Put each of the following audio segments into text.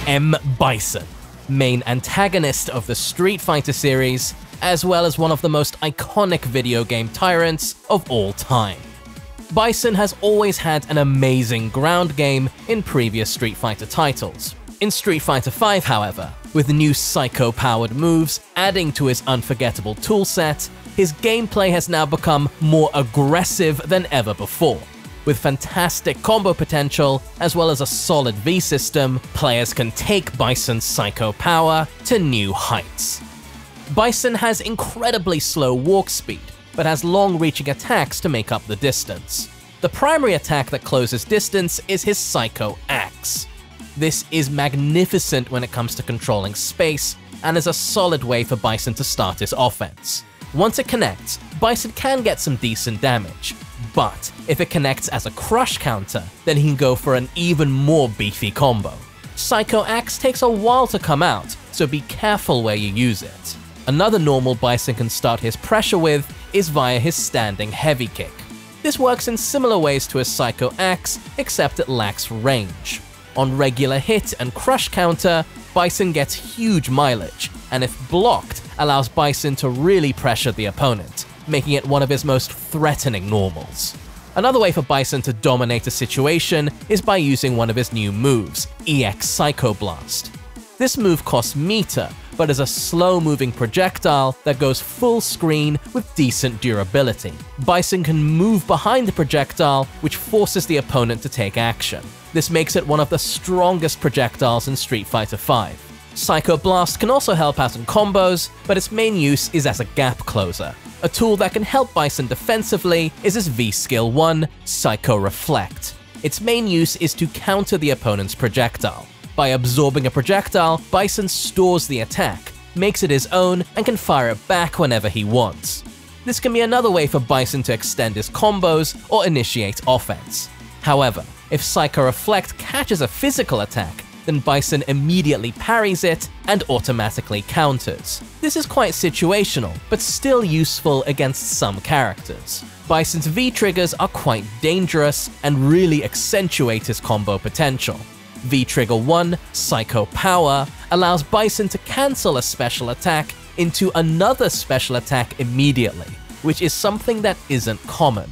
M.Bison, main antagonist of the Street Fighter series, as well as one of the most iconic video game tyrants of all time. Bison has always had an amazing ground game in previous Street Fighter titles. In Street Fighter V, however, with new psycho-powered moves adding to his unforgettable toolset, his gameplay has now become more aggressive than ever before. With fantastic combo potential, as well as a solid V system, players can take Bison's psycho power to new heights. Bison has incredibly slow walk speed, but has long-reaching attacks to make up the distance. The primary attack that closes distance is his Psycho Axe. This is magnificent when it comes to controlling space, and is a solid way for Bison to start his offense. Once it connects, Bison can get some decent damage, but if it connects as a crush counter, then he can go for an even more beefy combo. Psycho Axe takes a while to come out, so be careful where you use it. Another normal Bison can start his pressure with is via his standing heavy kick. This works in similar ways to his Psycho Axe, except it lacks range. On regular hit and crush counter, Bison gets huge mileage, and if blocked, allows Bison to really pressure the opponent, making it one of his most threatening normals. Another way for Bison to dominate a situation is by using one of his new moves, EX Psycho Blast. This move costs meter, but is a slow-moving projectile that goes full screen with decent durability. Bison can move behind the projectile, which forces the opponent to take action. This makes it one of the strongest projectiles in Street Fighter V. Psycho Blast can also help out in combos, but its main use is as a gap closer. A tool that can help Bison defensively is his V-Skill 1, Psycho Reflect. Its main use is to counter the opponent's projectile. By absorbing a projectile, Bison stores the attack, makes it his own, and can fire it back whenever he wants. This can be another way for Bison to extend his combos or initiate offense. However, if Psycho Reflect catches a physical attack, then Bison immediately parries it and automatically counters. This is quite situational, but still useful against some characters. Bison's V-triggers are quite dangerous and really accentuate his combo potential. V-Trigger 1, Psycho Power, allows Bison to cancel a special attack into another special attack immediately, which is something that isn't common.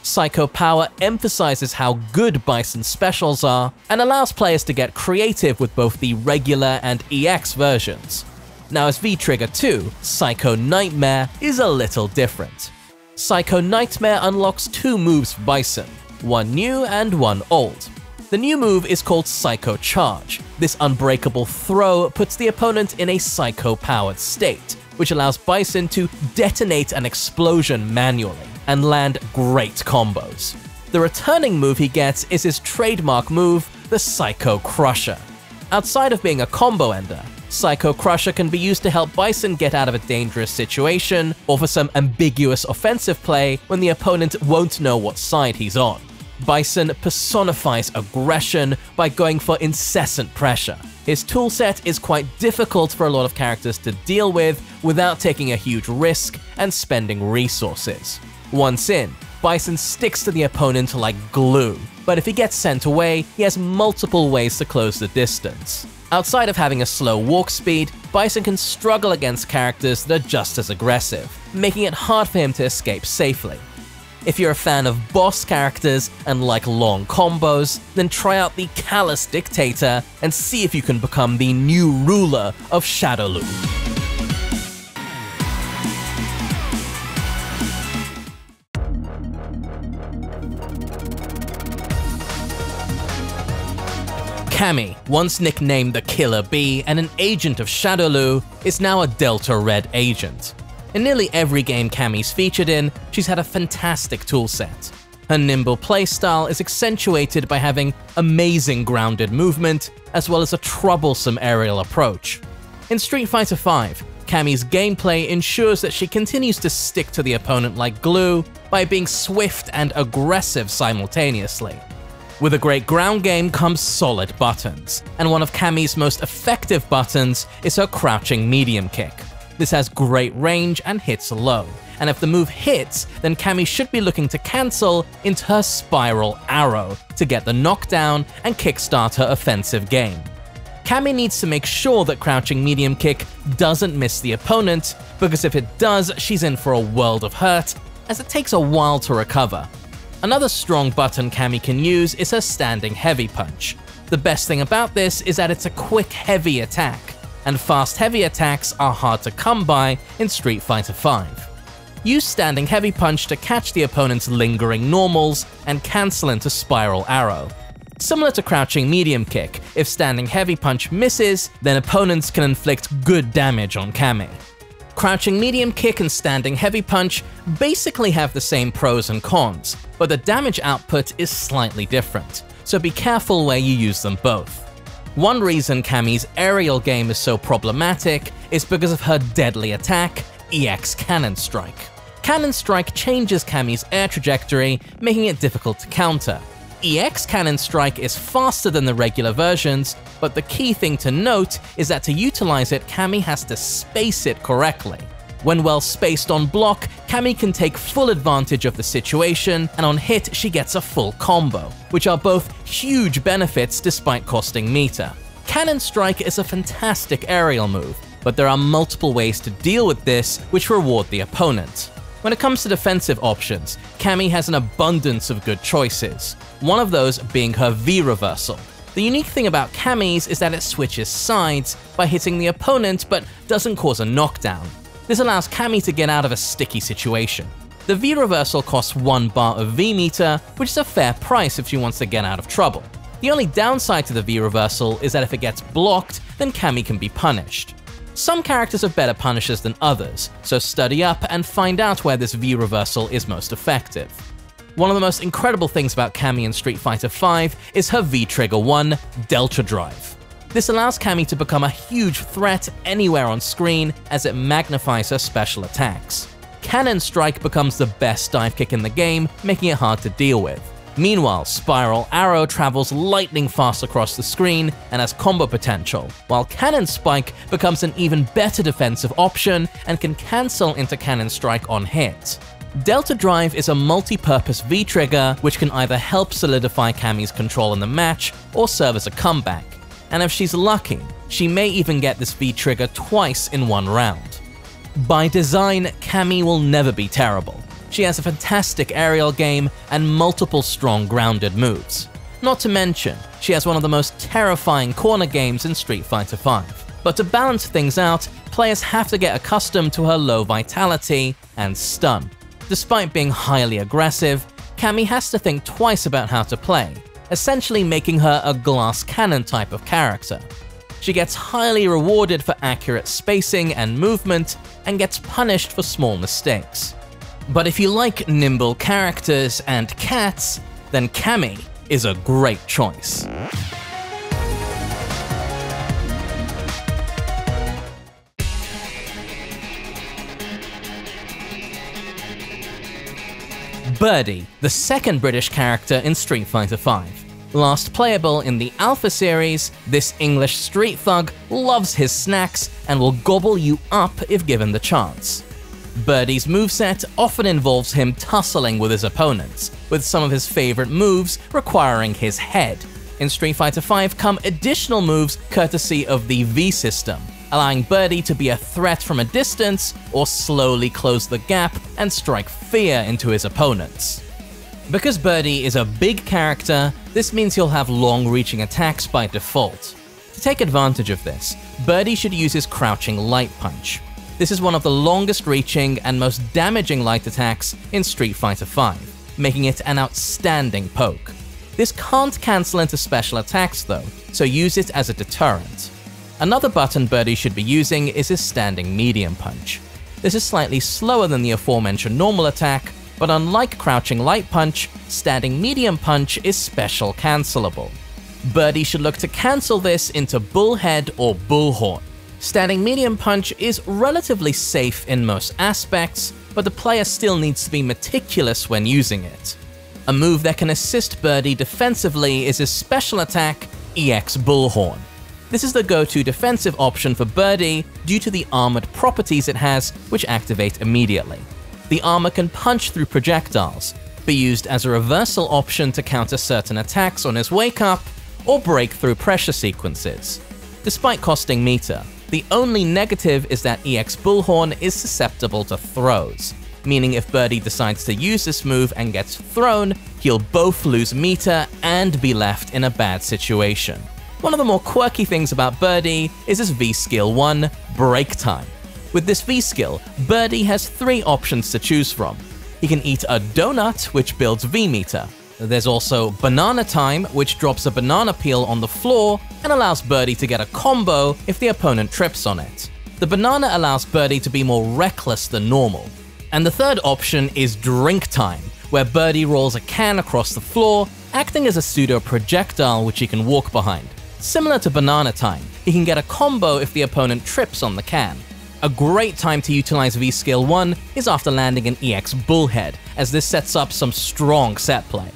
Psycho Power emphasizes how good Bison's specials are, and allows players to get creative with both the regular and EX versions. Now his V-Trigger 2, Psycho Nightmare, is a little different. Psycho Nightmare unlocks two moves for Bison, one new and one old. The new move is called Psycho Charge. This unbreakable throw puts the opponent in a psycho-powered state, which allows Bison to detonate an explosion manually and land great combos. The returning move he gets is his trademark move, the Psycho Crusher. Outside of being a combo ender, Psycho Crusher can be used to help Bison get out of a dangerous situation, or for some ambiguous offensive play when the opponent won't know what side he's on. Bison personifies aggression by going for incessant pressure. His toolset is quite difficult for a lot of characters to deal with without taking a huge risk and spending resources. Once in, Bison sticks to the opponent like glue, but if he gets sent away, he has multiple ways to close the distance. Outside of having a slow walk speed, Bison can struggle against characters that are just as aggressive, making it hard for him to escape safely. If you're a fan of boss characters and like long combos, then try out the Callous Dictator and see if you can become the new ruler of Shadowloo. Cammy, once nicknamed the Killer Bee and an agent of Shadowloo, is now a Delta Red agent. In nearly every game Cammy's featured in, she's had a fantastic toolset. Her nimble playstyle is accentuated by having amazing grounded movement, as well as a troublesome aerial approach. In Street Fighter V, Cammy's gameplay ensures that she continues to stick to the opponent like glue by being swift and aggressive simultaneously. With a great ground game comes solid buttons, and one of Cammy's most effective buttons is her crouching medium kick. This has great range and hits low, and if the move hits, then Cammy should be looking to cancel into her Spiral Arrow to get the knockdown and kickstart her offensive game. Cammy needs to make sure that crouching medium kick doesn't miss the opponent, because if it does, she's in for a world of hurt, as it takes a while to recover. Another strong button Cammy can use is her standing heavy punch. The best thing about this is that it's a quick heavy attack, and fast heavy attacks are hard to come by in Street Fighter V. Use standing heavy punch to catch the opponent's lingering normals and cancel into spiral arrow. Similar to crouching medium kick, if standing heavy punch misses, then opponents can inflict good damage on Cammy. Crouching medium kick and standing heavy punch basically have the same pros and cons, but the damage output is slightly different, so be careful where you use them both. One reason Cammy's aerial game is so problematic is because of her deadly attack, EX Cannon Strike. Cannon Strike changes Cammy's air trajectory, making it difficult to counter. EX Cannon Strike is faster than the regular versions, but the key thing to note is that to utilize it, Cammy has to space it correctly. When well spaced on block, Cammy can take full advantage of the situation, and on hit she gets a full combo, which are both huge benefits despite costing meter. Cannon Strike is a fantastic aerial move, but there are multiple ways to deal with this which reward the opponent. When it comes to defensive options, Cammy has an abundance of good choices, one of those being her V reversal. The unique thing about Cammy's is that it switches sides by hitting the opponent but doesn't cause a knockdown. This allows Cammy to get out of a sticky situation. The V reversal costs 1 bar of V meter, which is a fair price if she wants to get out of trouble. The only downside to the V reversal is that if it gets blocked, then Cammy can be punished. Some characters have better punishers than others, so study up and find out where this V reversal is most effective. One of the most incredible things about Cammy in Street Fighter V is her V-Trigger 1, Delta Drive. This allows Cammy to become a huge threat anywhere on screen as it magnifies her special attacks. Cannon Strike becomes the best dive kick in the game, making it hard to deal with. Meanwhile, Spiral Arrow travels lightning fast across the screen and has combo potential, while Cannon Spike becomes an even better defensive option and can cancel into Cannon Strike on hit. Delta Drive is a multi-purpose V-trigger which can either help solidify Cammy's control in the match or serve as a comeback, and if she's lucky, she may even get this V-trigger twice in one round. By design, Cammy will never be terrible. She has a fantastic aerial game and multiple strong grounded moves. Not to mention, she has one of the most terrifying corner games in Street Fighter V. But to balance things out, players have to get accustomed to her low vitality and stun. Despite being highly aggressive, Cammy has to think twice about how to play, essentially making her a glass cannon type of character. She gets highly rewarded for accurate spacing and movement, and gets punished for small mistakes. But if you like nimble characters and cats, then Cammy is a great choice. Birdie, the second British character in Street Fighter V. Last playable in the Alpha series, this English street thug loves his snacks and will gobble you up if given the chance. Birdie's moveset often involves him tussling with his opponents, with some of his favorite moves requiring his head. In Street Fighter V come additional moves courtesy of the V system, allowing Birdie to be a threat from a distance or slowly close the gap and strike fear into his opponents. Because Birdie is a big character, this means he'll have long-reaching attacks by default. To take advantage of this, Birdie should use his crouching light punch. This is one of the longest reaching and most damaging light attacks in Street Fighter V, making it an outstanding poke. This can't cancel into special attacks though, so use it as a deterrent. Another button Birdie should be using is his standing medium punch. This is slightly slower than the aforementioned normal attack, but unlike crouching light punch, standing medium punch is special cancelable. Birdie should look to cancel this into bullhead or bullhorn. Standing medium punch is relatively safe in most aspects, but the player still needs to be meticulous when using it. A move that can assist Birdie defensively is his special attack, EX Bullhorn. This is the go-to defensive option for Birdie due to the armored properties it has, which activate immediately. The armor can punch through projectiles, be used as a reversal option to counter certain attacks on his wake-up, or break through pressure sequences. despite costing meter. The only negative is that EX Bullhorn is susceptible to throws, meaning if Birdie decides to use this move and gets thrown, he'll both lose meter and be left in a bad situation. One of the more quirky things about Birdie is his V-Skill 1, Break Time. With this V-Skill, Birdie has 3 options to choose from. He can eat a donut, which builds V-meter. There's also Banana Time, which drops a banana peel on the floor and allows Birdie to get a combo if the opponent trips on it. The banana allows Birdie to be more reckless than normal. And the third option is Drink Time, where Birdie rolls a can across the floor, acting as a pseudo-projectile which he can walk behind. Similar to Banana Time, he can get a combo if the opponent trips on the can. A great time to utilize V-Skill 1 is after landing an EX Bullhead, as this sets up some strong set play.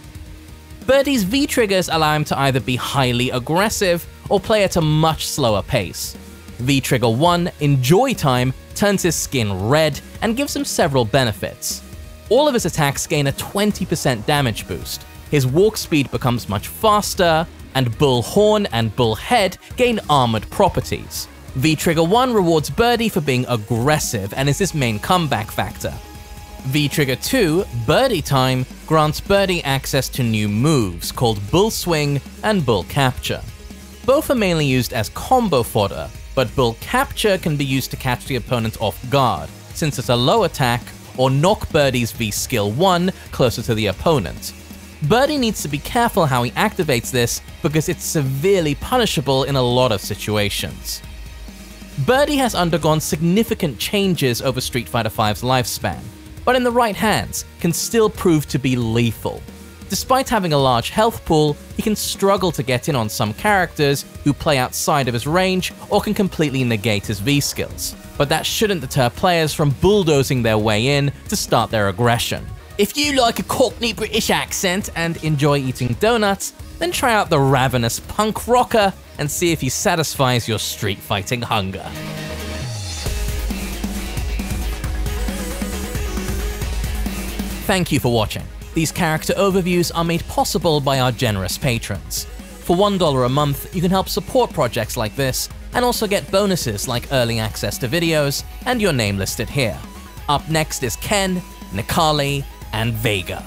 Birdie's V-triggers allow him to either be highly aggressive or play at a much slower pace. V-trigger 1, Enjoy Time, turns his skin red and gives him several benefits. All of his attacks gain a 20% damage boost, his walk speed becomes much faster, and Bullhorn and Bullhead gain armored properties. V-trigger 1 rewards Birdie for being aggressive and is his main comeback factor. V-trigger 2, Birdie Time, grants Birdie access to new moves called Bull Swing and Bull Capture. Both are mainly used as combo fodder, but Bull Capture can be used to catch the opponent off guard, since it's a low attack, or knock Birdie's V-Skill 1 closer to the opponent. Birdie needs to be careful how he activates this because it's severely punishable in a lot of situations. Birdie has undergone significant changes over Street Fighter V's lifespan, but in the right hands, can still prove to be lethal. Despite having a large health pool, he can struggle to get in on some characters who play outside of his range or can completely negate his V-skills. But that shouldn't deter players from bulldozing their way in to start their aggression. If you like a Cockney British accent and enjoy eating donuts, then try out the ravenous punk rocker and see if he satisfies your street fighting hunger. Thank you for watching. These character overviews are made possible by our generous patrons. For $1 a month, you can help support projects like this, and also get bonuses like early access to videos and your name listed here. Up next is Ken, Nikali, and Vega.